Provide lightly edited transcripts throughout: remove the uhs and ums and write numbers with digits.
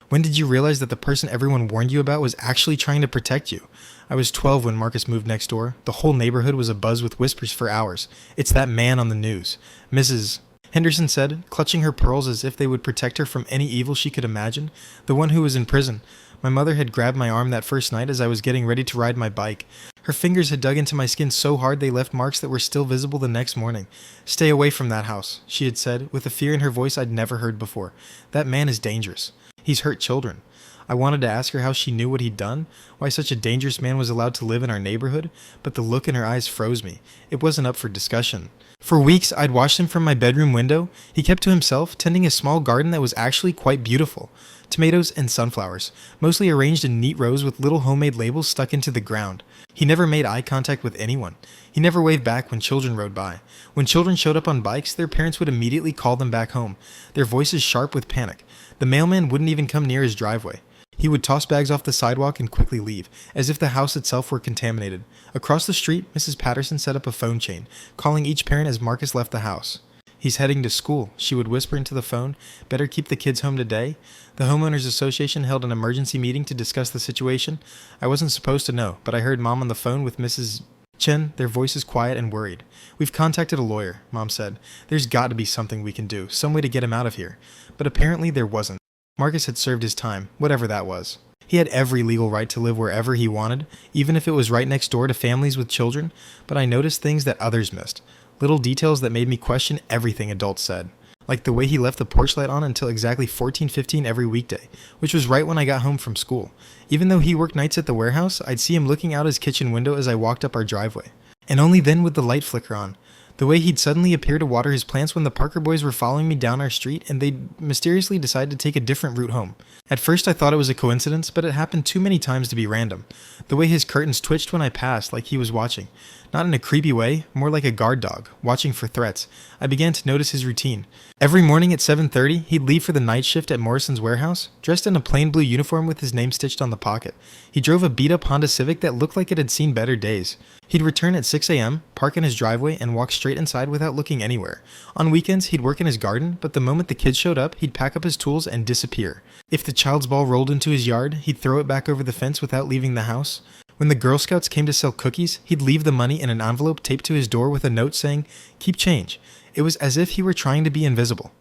When did you realize that the person everyone warned you about was actually trying to protect you? I was 12 when Marcus moved next door. The whole neighborhood was abuzz with whispers for hours. It's that man on the news. Mrs. Henderson said, clutching her pearls as if they would protect her from any evil she could imagine. The one who was in prison. My mother had grabbed my arm that first night as I was getting ready to ride my bike. Her fingers had dug into my skin so hard they left marks that were still visible the next morning. "Stay away from that house," she had said, with a fear in her voice I'd never heard before. "That man is dangerous. He's hurt children." I wanted to ask her how she knew what he'd done, why such a dangerous man was allowed to live in our neighborhood, but the look in her eyes froze me. It wasn't up for discussion. For weeks, I'd watched him from my bedroom window. He kept to himself, tending a small garden that was actually quite beautiful. Tomatoes and sunflowers, mostly arranged in neat rows with little homemade labels stuck into the ground. He never made eye contact with anyone. He never waved back when children rode by. When children showed up on bikes, their parents would immediately call them back home, their voices sharp with panic. The mailman wouldn't even come near his driveway. He would toss bags off the sidewalk and quickly leave, as if the house itself were contaminated. Across the street, Mrs. Patterson set up a phone chain, calling each parent as Marcus left the house. "He's heading to school," she would whisper into the phone. "Better keep the kids home today." The homeowners association held an emergency meeting to discuss the situation. I wasn't supposed to know, but I heard Mom on the phone with Mrs. Chen, their voices quiet and worried. "We've contacted a lawyer," Mom said. "There's got to be something we can do, some way to get him out of here." But apparently there wasn't. Marcus had served his time, whatever that was. He had every legal right to live wherever he wanted, even if it was right next door to families with children, but I noticed things that others missed. Little details that made me question everything adults said. Like the way he left the porch light on until exactly 14:15 every weekday, which was right when I got home from school. Even though he worked nights at the warehouse, I'd see him looking out his kitchen window as I walked up our driveway. And only then would the light flicker on. The way he'd suddenly appear to water his plants when the Parker boys were following me down our street and they'd mysteriously decide to take a different route home. At first I thought it was a coincidence, but it happened too many times to be random. The way his curtains twitched when I passed, like he was watching. Not in a creepy way, more like a guard dog, watching for threats. I began to notice his routine. Every morning at 7:30, he'd leave for the night shift at Morrison's warehouse, dressed in a plain blue uniform with his name stitched on the pocket. He drove a beat-up Honda Civic that looked like it had seen better days. He'd return at 6 a.m., park in his driveway, and walk straight inside without looking anywhere. On weekends, he'd work in his garden, but the moment the kids showed up, he'd pack up his tools and disappear. If the child's ball rolled into his yard, he'd throw it back over the fence without leaving the house. When the Girl Scouts came to sell cookies, he'd leave the money in an envelope taped to his door with a note saying, "Keep change." It was as if he were trying to be invisible.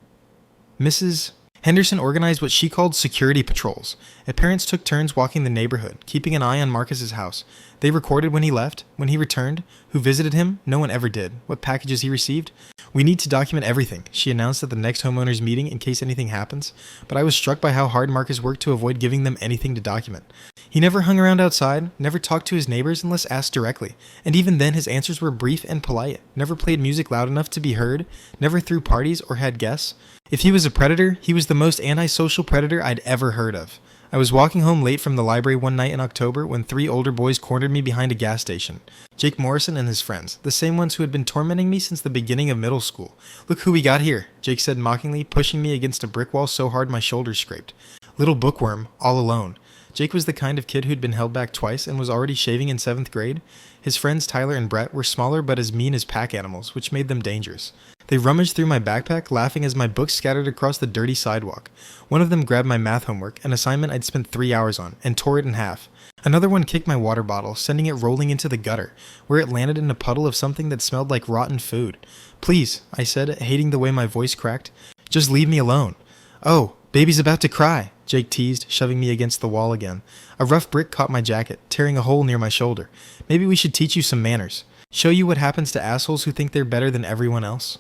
Mrs. Henderson organized what she called security patrols. Parents took turns walking the neighborhood, keeping an eye on Marcus's house. They recorded when he left, when he returned, who visited him, no one ever did, what packages he received. "We need to document everything," she announced at the next homeowners meeting in case anything happens, but I was struck by how hard Marcus worked to avoid giving them anything to document. He never hung around outside, never talked to his neighbors unless asked directly, and even then his answers were brief and polite, never played music loud enough to be heard, never threw parties or had guests. If he was a predator, he was the most antisocial predator I'd ever heard of. I was walking home late from the library one night in October when 3 older boys cornered me behind a gas station. Jake Morrison and his friends, the same ones who had been tormenting me since the beginning of middle school. "Look who we got here," Jake said mockingly, pushing me against a brick wall so hard my shoulders scraped. Little bookworm, all alone. Jake was the kind of kid who'd been held back twice and was already shaving in 7th grade. His friends Tyler and Brett were smaller but as mean as pack animals, which made them dangerous. They rummaged through my backpack, laughing as my books scattered across the dirty sidewalk. One of them grabbed my math homework, an assignment I'd spent 3 hours on, and tore it in half. Another one kicked my water bottle, sending it rolling into the gutter, where it landed in a puddle of something that smelled like rotten food. "Please," I said, hating the way my voice cracked. "Just leave me alone." "Oh, baby's about to cry," Jake teased, shoving me against the wall again. A rough brick caught my jacket, tearing a hole near my shoulder. "Maybe we should teach you some manners. Show you what happens to assholes who think they're better than everyone else."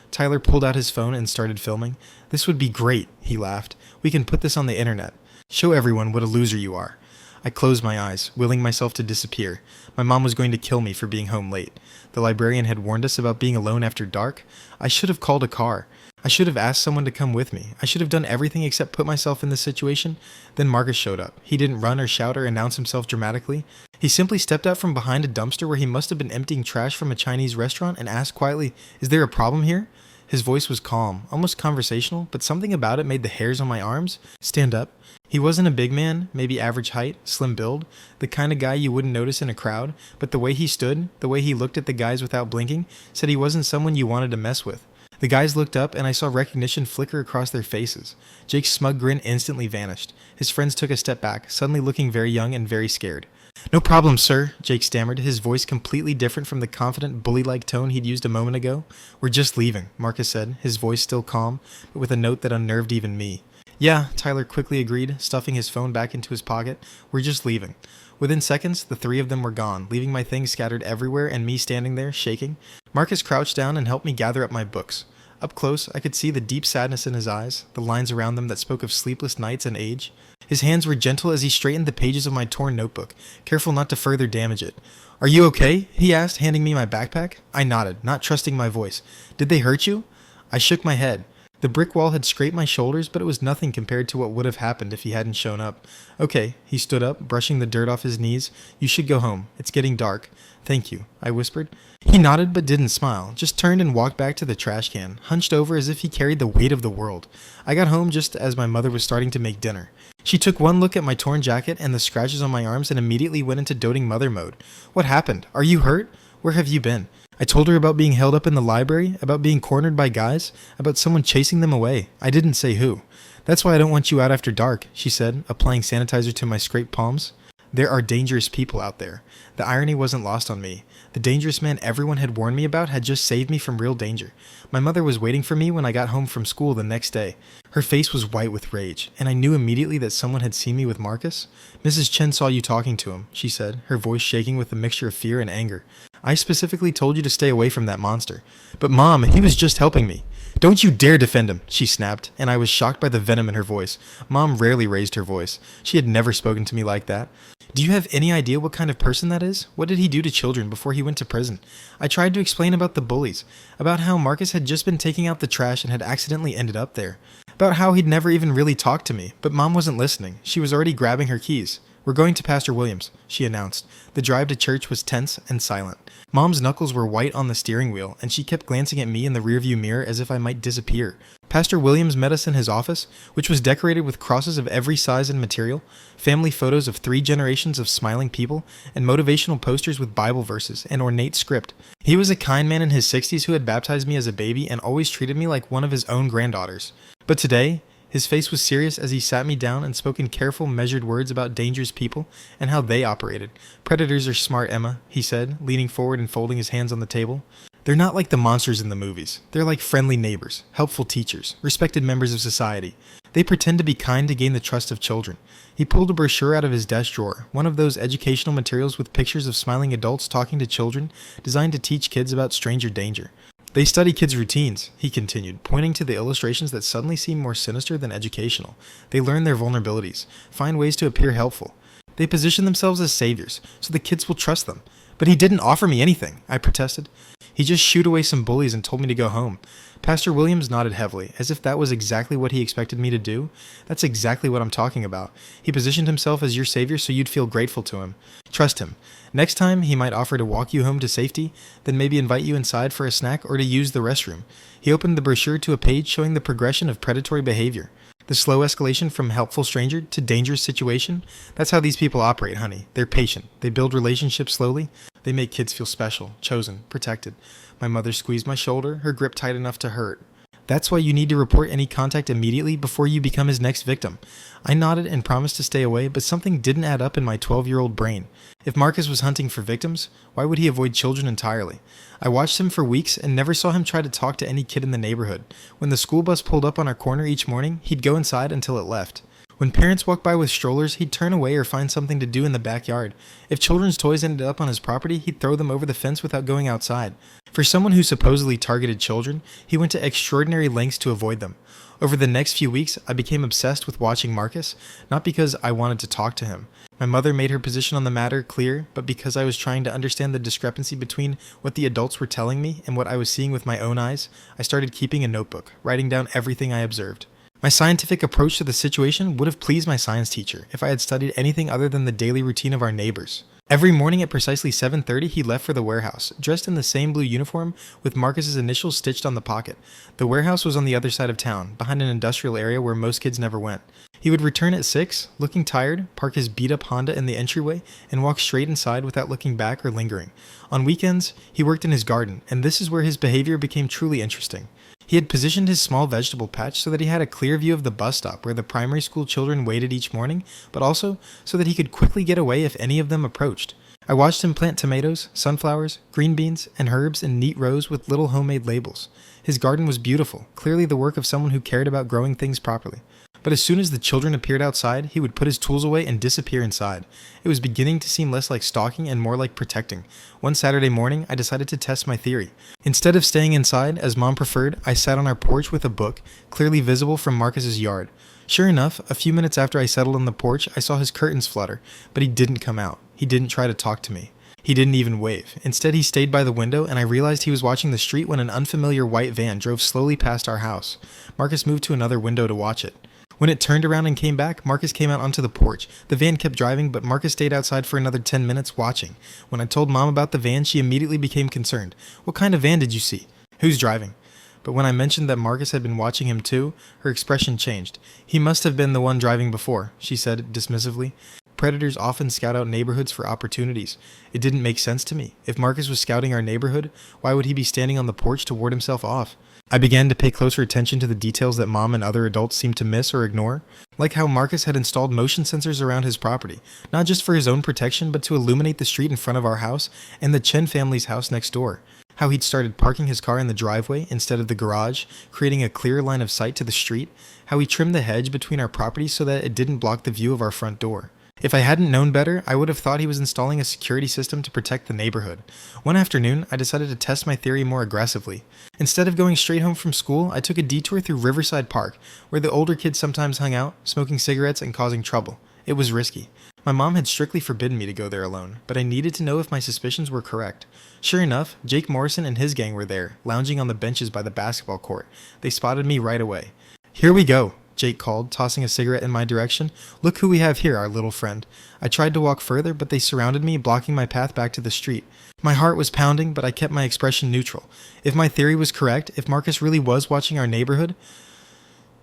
Tyler pulled out his phone and started filming. "This would be great," he laughed. "We can put this on the internet. Show everyone what a loser you are." I closed my eyes, willing myself to disappear. My mom was going to kill me for being home late. The librarian had warned us about being alone after dark. I should have called a car. I should have asked someone to come with me. I should have done everything except put myself in this situation. Then Marcus showed up. He didn't run or shout or announce himself dramatically. He simply stepped out from behind a dumpster where he must have been emptying trash from a Chinese restaurant and asked quietly, "Is there a problem here?" His voice was calm, almost conversational, but something about it made the hairs on my arms stand up. He wasn't a big man, maybe average height, slim build, the kind of guy you wouldn't notice in a crowd, but the way he stood, the way he looked at the guys without blinking, said he wasn't someone you wanted to mess with. The guys looked up, and I saw recognition flicker across their faces. Jake's smug grin instantly vanished. His friends took a step back, suddenly looking very young and very scared. "No problem, sir," Jake stammered, his voice completely different from the confident, bully-like tone he'd used a moment ago. "We're just leaving," Marcus said, his voice still calm, but with a note that unnerved even me. "Yeah," Tyler quickly agreed, stuffing his phone back into his pocket. "We're just leaving." Within seconds, the three of them were gone, leaving my things scattered everywhere and me standing there, shaking. Marcus crouched down and helped me gather up my books. Up close, I could see the deep sadness in his eyes, the lines around them that spoke of sleepless nights and age. His hands were gentle as he straightened the pages of my torn notebook, careful not to further damage it. "Are you okay?" he asked, handing me my backpack. I nodded, not trusting my voice. "Did they hurt you?" I shook my head. The brick wall had scraped my shoulders, but it was nothing compared to what would have happened if he hadn't shown up. "Okay," he stood up, brushing the dirt off his knees. "You should go home. It's getting dark." "Thank you," I whispered. He nodded but didn't smile, just turned and walked back to the trash can, hunched over as if he carried the weight of the world. I got home just as my mother was starting to make dinner. She took one look at my torn jacket and the scratches on my arms and immediately went into doting mother mode. "What happened? Are you hurt? Where have you been?" I told her about being held up in the library, about being cornered by guys, about someone chasing them away. I didn't say who. "That's why I don't want you out after dark," she said, applying sanitizer to my scraped palms. There are dangerous people out there. The irony wasn't lost on me. The dangerous man everyone had warned me about had just saved me from real danger. My mother was waiting for me when I got home from school the next day. Her face was white with rage, and I knew immediately that someone had seen me with Marcus. "Mrs. Chen saw you talking to him," she said, her voice shaking with a mixture of fear and anger. "I specifically told you to stay away from that monster." "But Mom, he was just helping me." "Don't you dare defend him," she snapped, and I was shocked by the venom in her voice. Mom rarely raised her voice. She had never spoken to me like that. "Do you have any idea what kind of person that is? What did he do to children before he went to prison?" I tried to explain about the bullies, about how Marcus had just been taking out the trash and had accidentally ended up there, about how he'd never even really talked to me, but Mom wasn't listening. She was already grabbing her keys. "We're going to Pastor Williams," she announced. The drive to church was tense and silent. Mom's knuckles were white on the steering wheel, and she kept glancing at me in the rearview mirror as if I might disappear. Pastor Williams met us in his office, which was decorated with crosses of every size and material, family photos of 3 generations of smiling people, and motivational posters with Bible verses and ornate script. He was a kind man in his 60s who had baptized me as a baby and always treated me like one of his own granddaughters. But today, his face was serious as he sat me down and spoke in careful, measured words about dangerous people and how they operated. "Predators are smart, Emma," he said, leaning forward and folding his hands on the table. "They're not like the monsters in the movies. They're like friendly neighbors, helpful teachers, respected members of society. They pretend to be kind to gain the trust of children." He pulled a brochure out of his desk drawer, one of those educational materials with pictures of smiling adults talking to children, designed to teach kids about stranger danger. "They study kids' routines," he continued, pointing to the illustrations that suddenly seemed more sinister than educational. "They learn their vulnerabilities, find ways to appear helpful. They position themselves as saviors, so the kids will trust them." "But he didn't offer me anything," I protested. "He just shooed away some bullies and told me to go home." Pastor Williams nodded heavily, as if that was exactly what he expected me to do. "That's exactly what I'm talking about. He positioned himself as your savior so you'd feel grateful to him. Trust him. Next time, he might offer to walk you home to safety, then maybe invite you inside for a snack or to use the restroom." He opened the brochure to a page showing the progression of predatory behavior. The slow escalation from helpful stranger to dangerous situation. That's how these people operate, honey. They're patient. They build relationships slowly. They make kids feel special, chosen, protected. My mother squeezed my shoulder, her grip tight enough to hurt. "That's why you need to report any contact immediately before you become his next victim." I nodded and promised to stay away, but something didn't add up in my 12-year-old brain. If Marcus was hunting for victims, why would he avoid children entirely? I watched him for weeks and never saw him try to talk to any kid in the neighborhood. When the school bus pulled up on our corner each morning, he'd go inside until it left. When parents walked by with strollers, he'd turn away or find something to do in the backyard. If children's toys ended up on his property, he'd throw them over the fence without going outside. For someone who supposedly targeted children, he went to extraordinary lengths to avoid them. Over the next few weeks, I became obsessed with watching Marcus, not because I wanted to talk to him. My mother made her position on the matter clear, but because I was trying to understand the discrepancy between what the adults were telling me and what I was seeing with my own eyes, I started keeping a notebook, writing down everything I observed. My scientific approach to the situation would have pleased my science teacher if I had studied anything other than the daily routine of our neighbors. Every morning at precisely 7:30, he left for the warehouse, dressed in the same blue uniform with Marcus's initials stitched on the pocket. The warehouse was on the other side of town, behind an industrial area where most kids never went. He would return at 6, looking tired, park his beat-up Honda in the entryway, and walk straight inside without looking back or lingering. On weekends, he worked in his garden, and this is where his behavior became truly interesting. He had positioned his small vegetable patch so that he had a clear view of the bus stop where the primary school children waited each morning, but also so that he could quickly get away if any of them approached. I watched him plant tomatoes, sunflowers, green beans, and herbs in neat rows with little homemade labels. His garden was beautiful, clearly the work of someone who cared about growing things properly. But as soon as the children appeared outside, he would put his tools away and disappear inside. It was beginning to seem less like stalking and more like protecting. One Saturday morning, I decided to test my theory. Instead of staying inside, as Mom preferred, I sat on our porch with a book, clearly visible from Marcus's yard. Sure enough, a few minutes after I settled on the porch, I saw his curtains flutter, but he didn't come out. He didn't try to talk to me. He didn't even wave. Instead, he stayed by the window, and I realized he was watching the street when an unfamiliar white van drove slowly past our house. Marcus moved to another window to watch it. When it turned around and came back, Marcus came out onto the porch. The van kept driving, but Marcus stayed outside for another 10 minutes watching. When I told Mom about the van, she immediately became concerned. "What kind of van did you see? Who's driving?" But when I mentioned that Marcus had been watching him too, her expression changed. "He must have been the one driving before," she said dismissively. Predators often scout out neighborhoods for opportunities. It didn't make sense to me. If Marcus was scouting our neighborhood, why would he be standing on the porch to ward himself off? I began to pay closer attention to the details that Mom and other adults seemed to miss or ignore, like how Marcus had installed motion sensors around his property, not just for his own protection, but to illuminate the street in front of our house and the Chen family's house next door. How he'd started parking his car in the driveway instead of the garage, creating a clear line of sight to the street. How he trimmed the hedge between our properties so that it didn't block the view of our front door. If I hadn't known better, I would have thought he was installing a security system to protect the neighborhood. One afternoon, I decided to test my theory more aggressively. Instead of going straight home from school, I took a detour through Riverside Park, where the older kids sometimes hung out, smoking cigarettes and causing trouble. It was risky. My mom had strictly forbidden me to go there alone, but I needed to know if my suspicions were correct. Sure enough, Jake Morrison and his gang were there, lounging on the benches by the basketball court. They spotted me right away. "Here we go," Jake called, tossing a cigarette in my direction. "Look who we have here, our little friend." I tried to walk further, but they surrounded me, blocking my path back to the street. My heart was pounding, but I kept my expression neutral. If my theory was correct, if Marcus really was watching our neighborhood...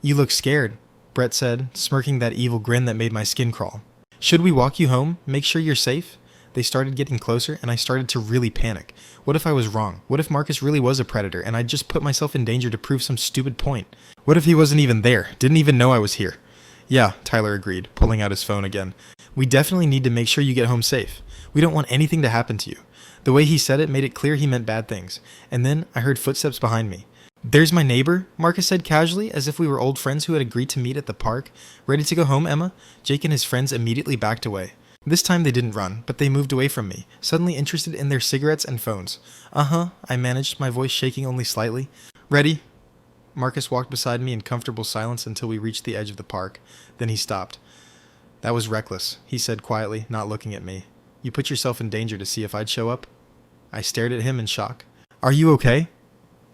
"You look scared," Brett said, smirking that evil grin that made my skin crawl. "Should we walk you home? Make sure you're safe?" They started getting closer, and I started to really panic. What if I was wrong? What if Marcus really was a predator, and I'd just put myself in danger to prove some stupid point? What if he wasn't even there, didn't even know I was here? "Yeah," Tyler agreed, pulling out his phone again. "We definitely need to make sure you get home safe. We don't want anything to happen to you." The way he said it made it clear he meant bad things. And then I heard footsteps behind me. "There's my neighbor," Marcus said casually, as if we were old friends who had agreed to meet at the park. "Ready to go home, Emma?" Jake and his friends immediately backed away. This time they didn't run, but they moved away from me, suddenly interested in their cigarettes and phones. "Uh-huh," I managed, my voice shaking only slightly. "Ready?" Marcus walked beside me in comfortable silence until we reached the edge of the park. Then he stopped. "That was reckless," he said quietly, not looking at me. "You put yourself in danger to see if I'd show up?" I stared at him in shock. "Are you okay?"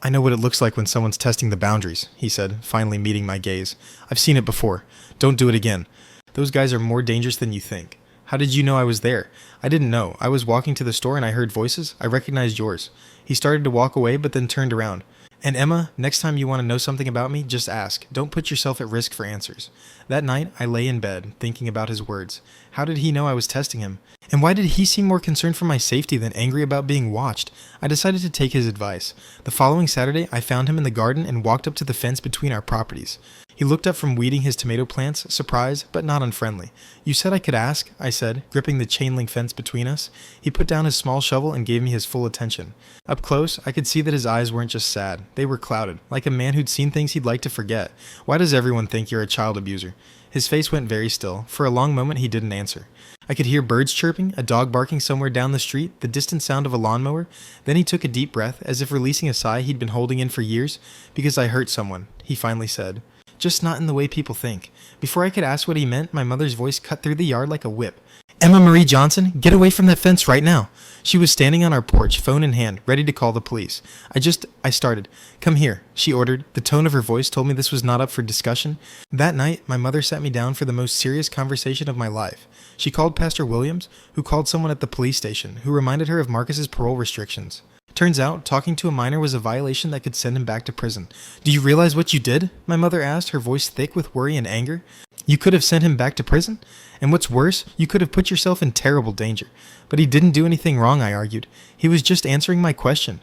"I know what it looks like when someone's testing the boundaries," he said, finally meeting my gaze. "I've seen it before. Don't do it again. Those guys are more dangerous than you think." "How did you know I was there?" "I didn't know. I was walking to the store and I heard voices. I recognized yours." He started to walk away but then turned around. "And Emma, next time you want to know something about me, just ask. Don't put yourself at risk for answers." That night, I lay in bed, thinking about his words. How did he know I was testing him? And why did he seem more concerned for my safety than angry about being watched? I decided to take his advice. The following Saturday, I found him in the garden and walked up to the fence between our properties. He looked up from weeding his tomato plants, surprised but not unfriendly. "You said I could ask," I said, gripping the chain-link fence between us. He put down his small shovel and gave me his full attention. Up close, I could see that his eyes weren't just sad. They were clouded, like a man who'd seen things he'd like to forget. "Why does everyone think you're a child abuser?" His face went very still. For a long moment, he didn't answer. I could hear birds chirping, a dog barking somewhere down the street, the distant sound of a lawnmower. Then he took a deep breath, as if releasing a sigh he'd been holding in for years. "Because I hurt someone," he finally said. "Just not in the way people think." Before I could ask what he meant, my mother's voice cut through the yard like a whip. "Emma Marie Johnson, get away from that fence right now." She was standing on our porch, phone in hand, ready to call the police. I started. "Come here," she ordered. The tone of her voice told me this was not up for discussion. That night, my mother sat me down for the most serious conversation of my life. She called Pastor Williams, who called someone at the police station, who reminded her of Marcus's parole restrictions. Turns out, talking to a minor was a violation that could send him back to prison. "Do you realize what you did?" my mother asked, her voice thick with worry and anger. "You could have sent him back to prison? And what's worse, you could have put yourself in terrible danger." "But he didn't do anything wrong," I argued. "He was just answering my question."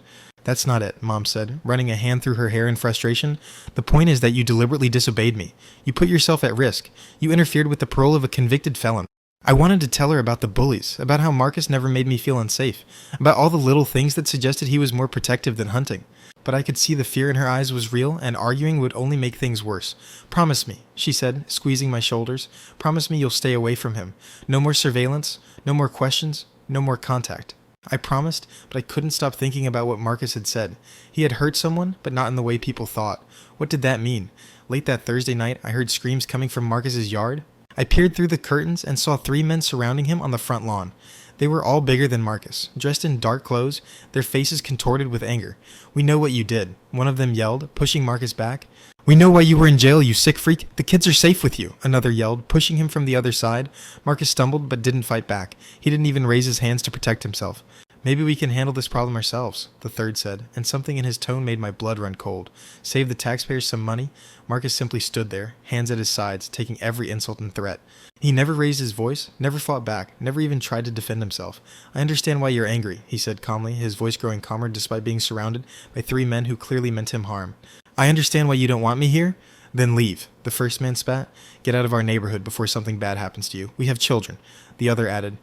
That's not it, Mom said, running a hand through her hair in frustration. The point is that you deliberately disobeyed me. You put yourself at risk. You interfered with the parole of a convicted felon. I wanted to tell her about the bullies, about how Marcus never made me feel unsafe, about all the little things that suggested he was more protective than hunting. But I could see the fear in her eyes was real, and arguing would only make things worse. Promise me, she said, squeezing my shoulders. Promise me you'll stay away from him. No more surveillance, no more questions, no more contact. I promised, but I couldn't stop thinking about what Marcus had said. He had hurt someone, but not in the way people thought. What did that mean? Late that Thursday night, I heard screams coming from Marcus's yard. I peered through the curtains and saw 3 men surrounding him on the front lawn. They were all bigger than Marcus, dressed in dark clothes, their faces contorted with anger. "We know what you did," one of them yelled, pushing Marcus back. "We know why you were in jail, you sick freak. The kids are safe with you," another yelled, pushing him from the other side. Marcus stumbled but didn't fight back. He didn't even raise his hands to protect himself. "Maybe we can handle this problem ourselves," the third said, and something in his tone made my blood run cold. Save the taxpayers some money? Marcus simply stood there, hands at his sides, taking every insult and threat. He never raised his voice, never fought back, never even tried to defend himself. "I understand why you're angry," he said calmly, his voice growing calmer despite being surrounded by 3 men who clearly meant him harm. "I understand why you don't want me here? Then leave," the first man spat. "Get out of our neighborhood before something bad happens to you. We have children," the other added.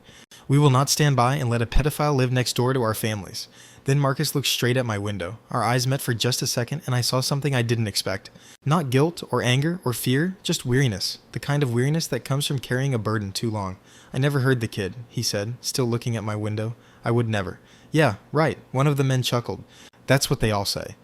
"We will not stand by and let a pedophile live next door to our families." Then Marcus looked straight at my window. Our eyes met for just a second, and I saw something I didn't expect. Not guilt or anger or fear, just weariness. The kind of weariness that comes from carrying a burden too long. "I never heard the kid," he said, still looking at my window. "I would never." "Yeah, right," one of the men chuckled. "That's what they all say."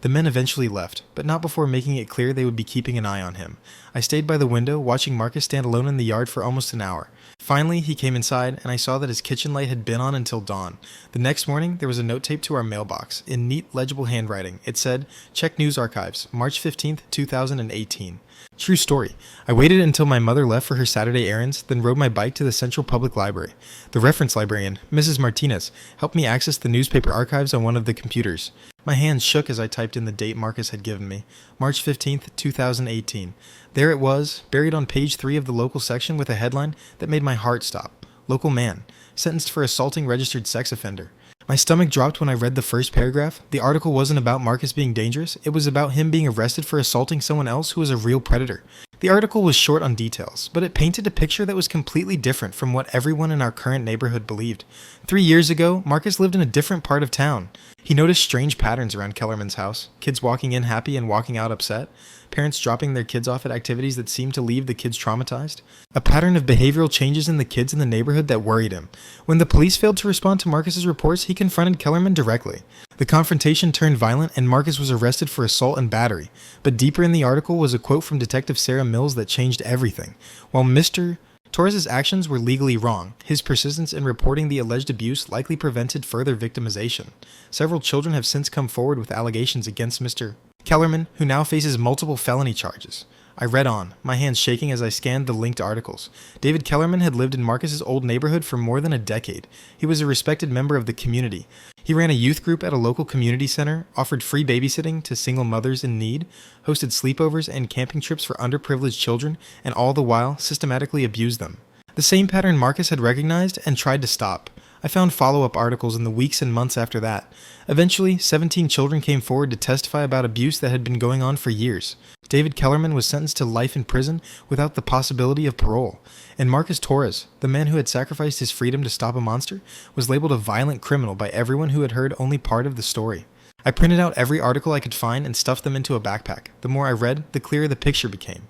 The men eventually left, but not before making it clear they would be keeping an eye on him. I stayed by the window, watching Marcus stand alone in the yard for almost an hour. Finally, he came inside, and I saw that his kitchen light had been on until dawn. The next morning, there was a note taped to our mailbox. In neat, legible handwriting, it said, "Check News Archives, March 15th, 2018. True story. I waited until my mother left for her Saturday errands, then rode my bike to the Central Public Library. The reference librarian, Mrs. Martinez, helped me access the newspaper archives on one of the computers. My hands shook as I typed in the date Marcus had given me, March 15th, 2018. There it was, buried on page 3 of the local section with a headline that made my heart stop. Local man, sentenced for assaulting registered sex offender. My stomach dropped when I read the first paragraph. The article wasn't about Marcus being dangerous, it was about him being arrested for assaulting someone else who was a real predator. The article was short on details, but it painted a picture that was completely different from what everyone in our current neighborhood believed. 3 years ago, Marcus lived in a different part of town. He noticed strange patterns around Kellerman's house, kids walking in happy and walking out upset, parents dropping their kids off at activities that seemed to leave the kids traumatized, a pattern of behavioral changes in the kids in the neighborhood that worried him. When the police failed to respond to Marcus's reports, he confronted Kellerman directly. The confrontation turned violent, and Marcus was arrested for assault and battery. But deeper in the article was a quote from Detective Sarah Mills that changed everything. While Mr. Torres' actions were legally wrong, his persistence in reporting the alleged abuse likely prevented further victimization. Several children have since come forward with allegations against Mr. Kellerman, who now faces multiple felony charges. I read on, my hands shaking as I scanned the linked articles. David Kellerman had lived in Marcus's old neighborhood for more than a decade. He was a respected member of the community. He ran a youth group at a local community center, offered free babysitting to single mothers in need, hosted sleepovers and camping trips for underprivileged children, and all the while systematically abused them. The same pattern Marcus had recognized and tried to stop. I found follow-up articles in the weeks and months after that. Eventually, 17 children came forward to testify about abuse that had been going on for years. David Kellerman was sentenced to life in prison without the possibility of parole. And Marcus Torres, the man who had sacrificed his freedom to stop a monster, was labeled a violent criminal by everyone who had heard only part of the story. I printed out every article I could find and stuffed them into a backpack. The more I read, the clearer the picture became.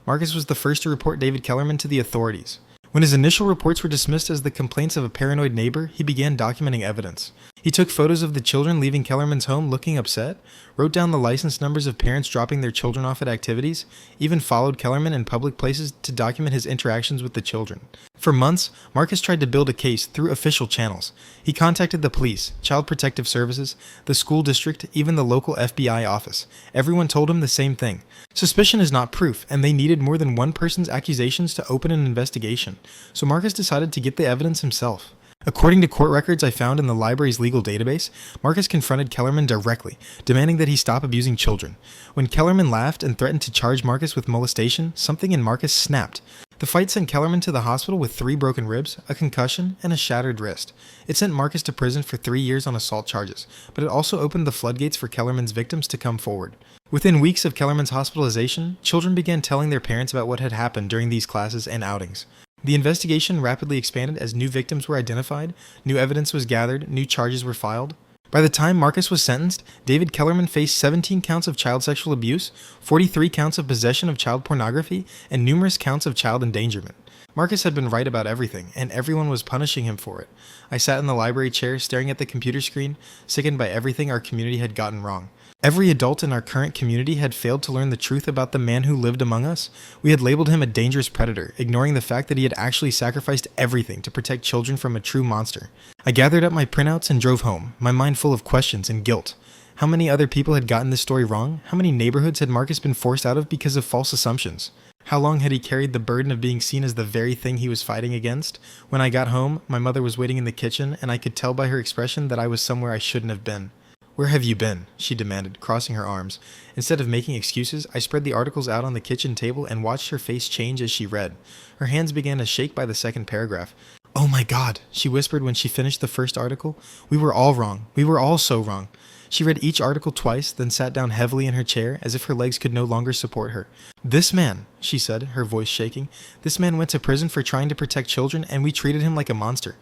Marcus was the first to report David Kellerman to the authorities. When his initial reports were dismissed as the complaints of a paranoid neighbor, he began documenting evidence. He took photos of the children leaving Kellerman's home looking upset, wrote down the license numbers of parents dropping their children off at activities, even followed Kellerman in public places to document his interactions with the children. For months, Marcus tried to build a case through official channels. He contacted the police, Child Protective Services, the school district, even the local FBI office. Everyone told him the same thing. Suspicion is not proof, and they needed more than one person's accusations to open an investigation. So Marcus decided to get the evidence himself. According to court records I found in the library's legal database, Marcus confronted Kellerman directly, demanding that he stop abusing children. When Kellerman laughed and threatened to charge Marcus with molestation, something in Marcus snapped. The fight sent Kellerman to the hospital with 3 broken ribs, a concussion, and a shattered wrist. It sent Marcus to prison for 3 years on assault charges, but it also opened the floodgates for Kellerman's victims to come forward. Within weeks of Kellerman's hospitalization, children began telling their parents about what had happened during these classes and outings. The investigation rapidly expanded as new victims were identified, new evidence was gathered, new charges were filed. By the time Marcus was sentenced, David Kellerman faced 17 counts of child sexual abuse, 43 counts of possession of child pornography, and numerous counts of child endangerment. Marcus had been right about everything, and everyone was punishing him for it. I sat in the library chair staring at the computer screen, sickened by everything our community had gotten wrong. Every adult in our current community had failed to learn the truth about the man who lived among us. We had labeled him a dangerous predator, ignoring the fact that he had actually sacrificed everything to protect children from a true monster. I gathered up my printouts and drove home, my mind full of questions and guilt. How many other people had gotten this story wrong? How many neighborhoods had Marcus been forced out of because of false assumptions? How long had he carried the burden of being seen as the very thing he was fighting against? When I got home, my mother was waiting in the kitchen, and I could tell by her expression that I was somewhere I shouldn't have been. "Where have you been?" she demanded, crossing her arms. Instead of making excuses, I spread the articles out on the kitchen table and watched her face change as she read. Her hands began to shake by the second paragraph. "Oh my God," she whispered when she finished the first article. "We were all wrong. We were all so wrong." She read each article twice, then sat down heavily in her chair as if her legs could no longer support her. "This man," she said, her voice shaking, "this man went to prison for trying to protect children, and we treated him like a monster."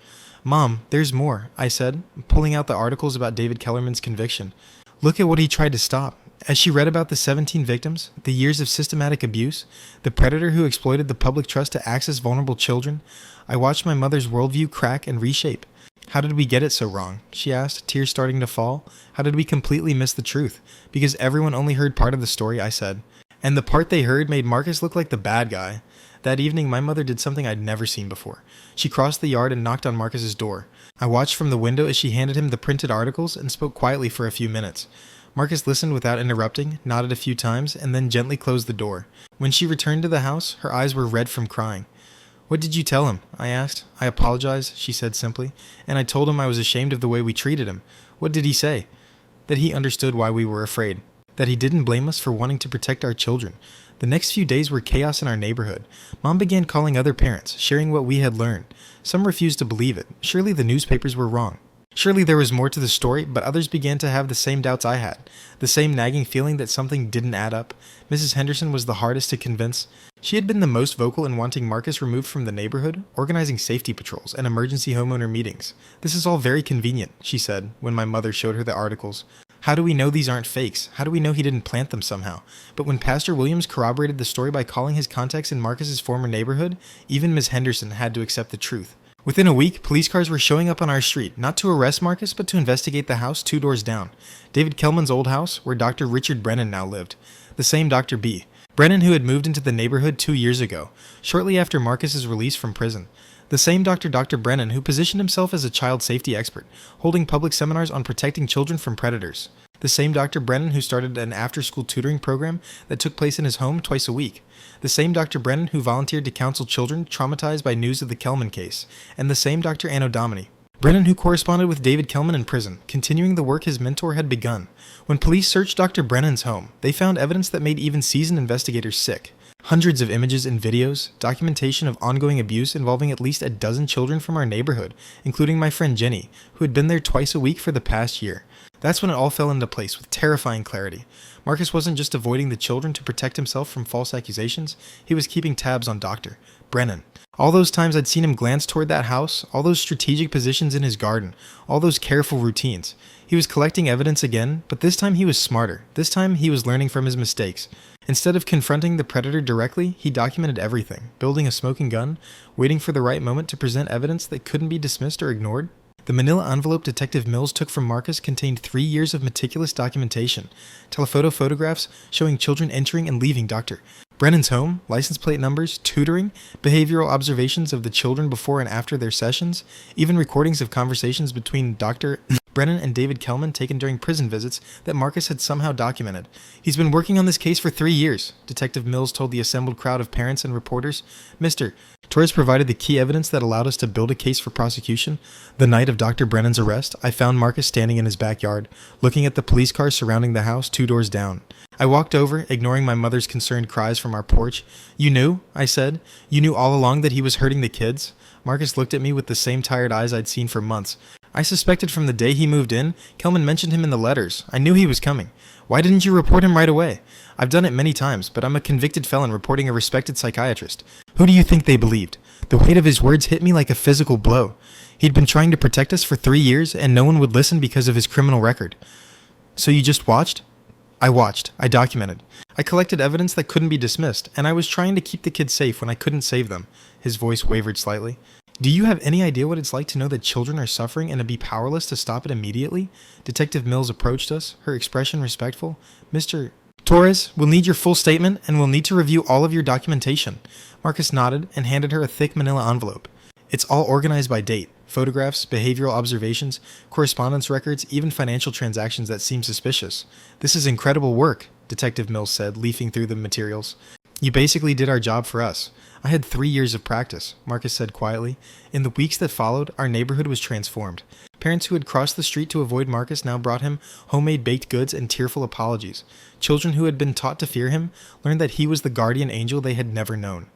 "Mom, there's more," I said, pulling out the articles about David Kellerman's conviction. "Look at what he tried to stop." As she read about the 17 victims, the years of systematic abuse, the predator who exploited the public trust to access vulnerable children, I watched my mother's worldview crack and reshape. "How did we get it so wrong?" she asked, tears starting to fall. "How did we completely miss the truth? Because everyone only heard part of the story," I said. "And the part they heard made Marcus look like the bad guy." That evening, my mother did something I'd never seen before. She crossed the yard and knocked on Marcus's door. I watched from the window as she handed him the printed articles and spoke quietly for a few minutes. Marcus listened without interrupting, nodded a few times, and then gently closed the door. When she returned to the house, her eyes were red from crying. "What did you tell him?" I asked. "I apologize," she said simply, "and I told him I was ashamed of the way we treated him." "What did he say?" "That he understood why we were afraid. That he didn't blame us for wanting to protect our children." The next few days were chaos in our neighborhood. Mom began calling other parents, sharing what we had learned. Some refused to believe it. Surely the newspapers were wrong. Surely there was more to the story, but others began to have the same doubts I had, the same nagging feeling that something didn't add up. Mrs. Henderson was the hardest to convince. She had been the most vocal in wanting Marcus removed from the neighborhood, organizing safety patrols and emergency homeowner meetings. "This is all very convenient," she said, when my mother showed her the articles. "How do we know these aren't fakes? How do we know he didn't plant them somehow?" But when Pastor Williams corroborated the story by calling his contacts in Marcus's former neighborhood, even Ms. Henderson had to accept the truth. Within a week, police cars were showing up on our street, not to arrest Marcus, but to investigate the house 2 doors down. David Kelman's old house, where Dr. Richard Brennan now lived. The same Dr. B. Brennan who had moved into the neighborhood 2 years ago, shortly after Marcus's release from prison. The same Dr. Brennan who positioned himself as a child safety expert, holding public seminars on protecting children from predators. The same Dr. Brennan who started an after-school tutoring program that took place in his home twice a week. The same Dr. Brennan who volunteered to counsel children traumatized by news of the Kelman case. And the same Dr. Anno Domini. Brennan who corresponded with David Kelman in prison, continuing the work his mentor had begun. When police searched Dr. Brennan's home, they found evidence that made even seasoned investigators sick. Hundreds of images and videos, documentation of ongoing abuse involving at least a dozen children from our neighborhood, including my friend Jenny, who had been there twice a week for the past year. That's when it all fell into place with terrifying clarity. Marcus wasn't just avoiding the children to protect himself from false accusations, he was keeping tabs on Dr. Brennan. All those times I'd seen him glance toward that house, all those strategic positions in his garden, all those careful routines. He was collecting evidence again, but this time he was smarter. This time he was learning from his mistakes. Instead of confronting the predator directly, he documented everything, building a smoking gun, waiting for the right moment to present evidence that couldn't be dismissed or ignored. The manila envelope Detective Mills took from Marcus contained 3 years of meticulous documentation, telephoto photographs showing children entering and leaving Dr. Brennan's home, license plate numbers, tutoring, behavioral observations of the children before and after their sessions, even recordings of conversations between Dr. Brennan and David Kelman taken during prison visits that Marcus had somehow documented. He's been working on this case for 3 years, Detective Mills told the assembled crowd of parents and reporters. Mr. Torres provided the key evidence that allowed us to build a case for prosecution. The night of Dr. Brennan's arrest, I found Marcus standing in his backyard, looking at the police cars surrounding the house 2 doors down. I walked over, ignoring my mother's concerned cries from our porch. You knew, I said. You knew all along that he was hurting the kids? Marcus looked at me with the same tired eyes I'd seen for months. I suspected from the day he moved in. Kelman mentioned him in the letters. I knew he was coming. Why didn't you report him right away? I've done it many times, but I'm a convicted felon reporting a respected psychiatrist. Who do you think they believed? The weight of his words hit me like a physical blow. He'd been trying to protect us for 3 years, and no one would listen because of his criminal record. So you just watched? I watched. I documented. I collected evidence that couldn't be dismissed, and I was trying to keep the kids safe when I couldn't save them. His voice wavered slightly. Do you have any idea what it's like to know that children are suffering and to be powerless to stop it immediately? Detective Mills approached us, her expression respectful. Mr. Torres, we'll need your full statement, and we'll need to review all of your documentation. Marcus nodded and handed her a thick manila envelope. It's all organized by date. Photographs, behavioral observations, correspondence records, even financial transactions that seem suspicious. This is incredible work, Detective Mills said, leafing through the materials. You basically did our job for us. I had 3 years of practice, Marcus said quietly. In the weeks that followed, our neighborhood was transformed. Parents who had crossed the street to avoid Marcus now brought him homemade baked goods and tearful apologies. Children who had been taught to fear him learned that he was the guardian angel they had never known.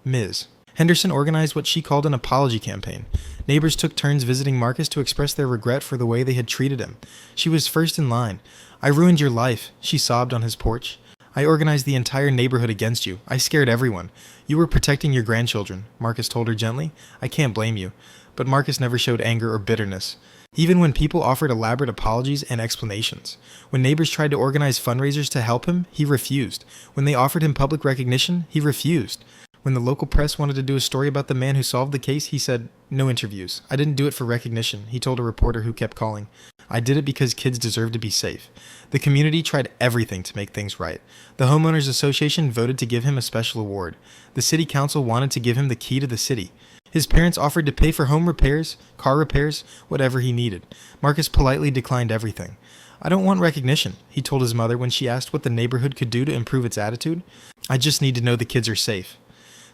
Ms. Henderson organized what she called an apology campaign. Neighbors took turns visiting Marcus to express their regret for the way they had treated him. She was first in line. I ruined your life, she sobbed on his porch. I organized the entire neighborhood against you. I scared everyone. You were protecting your grandchildren, Marcus told her gently. I can't blame you. But Marcus never showed anger or bitterness, even when people offered elaborate apologies and explanations. When neighbors tried to organize fundraisers to help him, he refused. When they offered him public recognition, he refused. When the local press wanted to do a story about the man who solved the case, he said, no interviews. I didn't do it for recognition, he told a reporter who kept calling. I did it because kids deserve to be safe. The community tried everything to make things right. The Homeowners Association voted to give him a special award. The city council wanted to give him the key to the city. His parents offered to pay for home repairs, car repairs, whatever he needed. Marcus politely declined everything. I don't want recognition, he told his mother when she asked what the neighborhood could do to improve its attitude. I just need to know the kids are safe.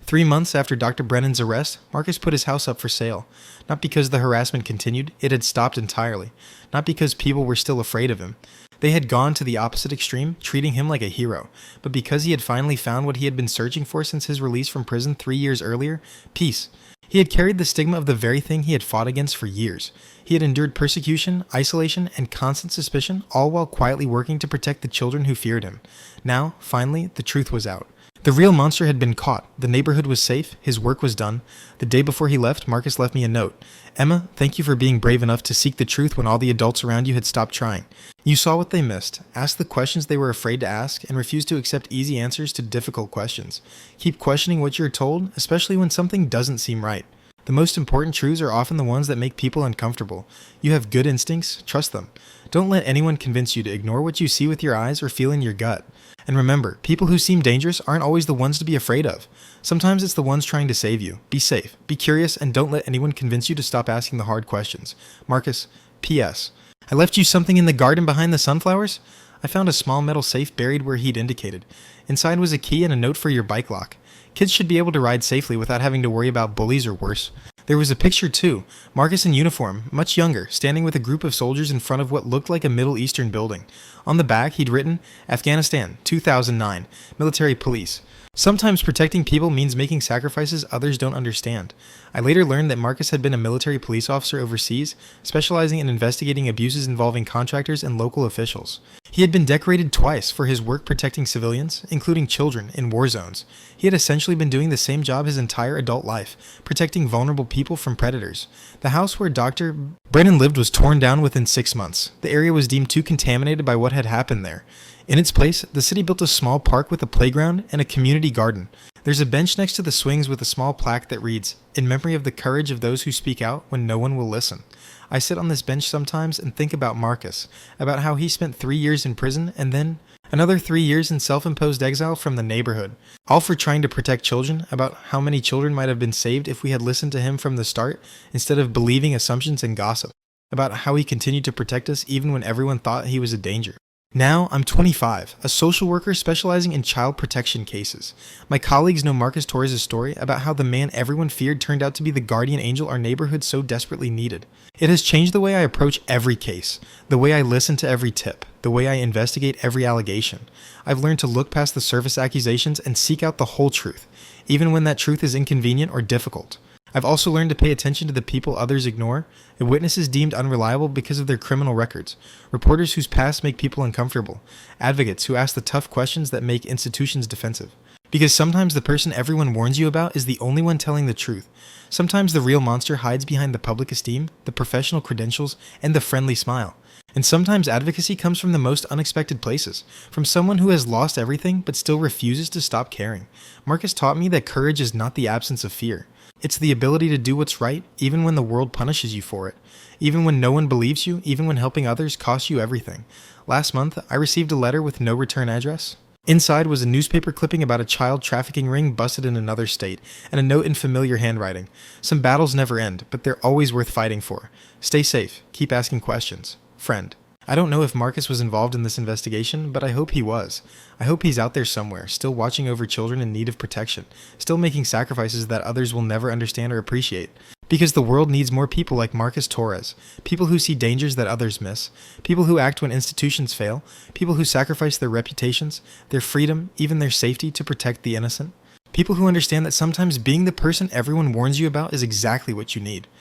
3 months after Dr. Brennan's arrest, Marcus put his house up for sale. Not because the harassment continued, it had stopped entirely. Not because people were still afraid of him. They had gone to the opposite extreme, treating him like a hero. But because he had finally found what he had been searching for since his release from prison 3 years earlier, peace. He had carried the stigma of the very thing he had fought against for years. He had endured persecution, isolation, and constant suspicion, all while quietly working to protect the children who feared him. Now, finally, the truth was out. The real monster had been caught. The neighborhood was safe. His work was done. The day before he left, Marcus left me a note. Emma, thank you for being brave enough to seek the truth when all the adults around you had stopped trying. You saw what they missed, asked the questions they were afraid to ask, and refused to accept easy answers to difficult questions. Keep questioning what you're told, especially when something doesn't seem right. The most important truths are often the ones that make people uncomfortable. You have good instincts, trust them. Don't let anyone convince you to ignore what you see with your eyes or feel in your gut. And remember, people who seem dangerous aren't always the ones to be afraid of. Sometimes it's the ones trying to save you. Be safe, be curious, and don't let anyone convince you to stop asking the hard questions. Marcus, P.S. I left you something in the garden behind the sunflowers? I found a small metal safe buried where he'd indicated. Inside was a key and a note for your bike lock. Kids should be able to ride safely without having to worry about bullies or worse. There was a picture too, Marcus in uniform, much younger, standing with a group of soldiers in front of what looked like a Middle Eastern building. On the back, he'd written, Afghanistan, 2009, Military Police. Sometimes protecting people means making sacrifices others don't understand. I later learned that Marcus had been a military police officer overseas, specializing in investigating abuses involving contractors and local officials. He had been decorated twice for his work protecting civilians, including children, in war zones. He had essentially been doing the same job his entire adult life, protecting vulnerable people from predators. The house where Dr. Brennan lived was torn down within 6 months. The area was deemed too contaminated by what had happened there. In its place, the city built a small park with a playground and a community garden. There's a bench next to the swings with a small plaque that reads, "In memory of the courage of those who speak out when no one will listen." I sit on this bench sometimes and think about Marcus, about how he spent 3 years in prison and then another 3 years in self-imposed exile from the neighborhood, all for trying to protect children, about how many children might have been saved if we had listened to him from the start instead of believing assumptions and gossip. about how he continued to protect us even when everyone thought he was a danger. Now, I'm 25, a social worker specializing in child protection cases. My colleagues know Marcus Torres' story about how the man everyone feared turned out to be the guardian angel our neighborhood so desperately needed. It has changed the way I approach every case, the way I listen to every tip, the way I investigate every allegation. I've learned to look past the surface accusations and seek out the whole truth, even when that truth is inconvenient or difficult. I've also learned to pay attention to the people others ignore, witnesses deemed unreliable because of their criminal records, reporters whose pasts make people uncomfortable, advocates who ask the tough questions that make institutions defensive. Because sometimes the person everyone warns you about is the only one telling the truth. Sometimes the real monster hides behind the public esteem, the professional credentials, and the friendly smile. And sometimes advocacy comes from the most unexpected places, from someone who has lost everything but still refuses to stop caring. Marcus taught me that courage is not the absence of fear. It's the ability to do what's right, even when the world punishes you for it. Even when no one believes you, even when helping others costs you everything. Last month, I received a letter with no return address. Inside was a newspaper clipping about a child trafficking ring busted in another state, and a note in familiar handwriting. Some battles never end, but they're always worth fighting for. Stay safe. Keep asking questions. Friend. I don't know if Marcus was involved in this investigation, but I hope he was. I hope he's out there somewhere, still watching over children in need of protection, still making sacrifices that others will never understand or appreciate. Because the world needs more people like Marcus Torres, people who see dangers that others miss, people who act when institutions fail, people who sacrifice their reputations, their freedom, even their safety to protect the innocent. People who understand that sometimes being the person everyone warns you about is exactly what you need.